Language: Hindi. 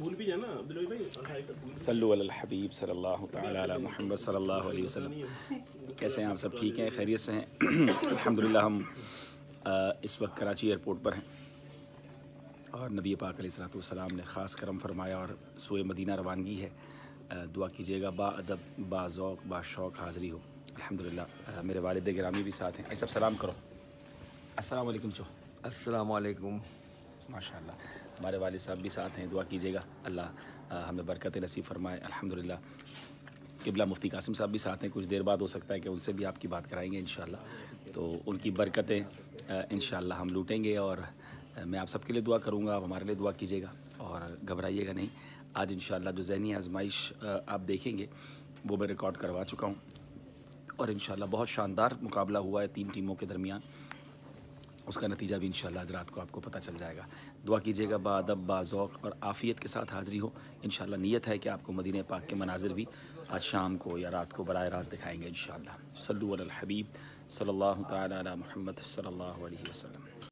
भूल भी जाना अब्दुल भाई, सल्लु अलल हबीब सल्लल्लाहु तआला अला मुहम्मद सल्लल्लाहु अलैहि वसल्लम। कैसे हैं आप सब? ठीक हैं, खैरियत से हैं? अल्हम्दुलिल्लाह। हम इस वक्त कराची एयरपोर्ट पर हैं और नबी पाक अलैहिस्सलाम ने ख़ास करम फरमाया और सूए मदीना रवानगी है। दुआ कीजिएगा बा अदब, बा ज़ौक़, बा शौक़ हाज़िरी हो। अल्हम्दुलिल्लाह मेरे वालिद गिरामी भी साथ हैं। ऐसा सलाम करो। अस्सलाम वालेकुम। चो अस्सलाम वालेकुम। माशाअल्लाह हमारे वालिद साहब भी साथ हैं। दुआ कीजिएगा अल्लाह हमें बरकत नसीब फरमाए। अल्हम्दुलिल्लाह क़िबला मुफ्ती कासिम साहब भी साथ हैं। कुछ देर बाद हो सकता है कि उनसे भी आपकी बात कराएंगे इंशाअल्लाह। तो उनकी बरकतें इंशाअल्लाह हम लूटेंगे और मैं आप सबके लिए दुआ करूँगा, आप हमारे लिए दुआ कीजिएगा और घबराइएगा नहीं। आज इंशाअल्लाह जो ज़हनी आजमाइश आप देखेंगे वो मैं रिकॉर्ड करवा चुका हूँ और इंशाअल्लाह बहुत शानदार मुकाबला हुआ है 3 टीमों के दरमियान। उसका नतीजा भी इंशाअल्लाह आज रात को आपको पता चल जाएगा। दुआ कीजिएगा बाअदब, बाज़ौक़ और आफ़ियत के साथ हाज़िरी हो। इंशाअल्लाह नीयत है कि आपको मदीने पाक के मनाज़िर भी आज शाम को या रात को बराह रास्त दिखाएंगे इंशाअल्लाह। सल्लु अलल हबीब सल्लल्लाहु तआला अला मुहम्मद सल्लल्लाहु अलैहि वसल्लम।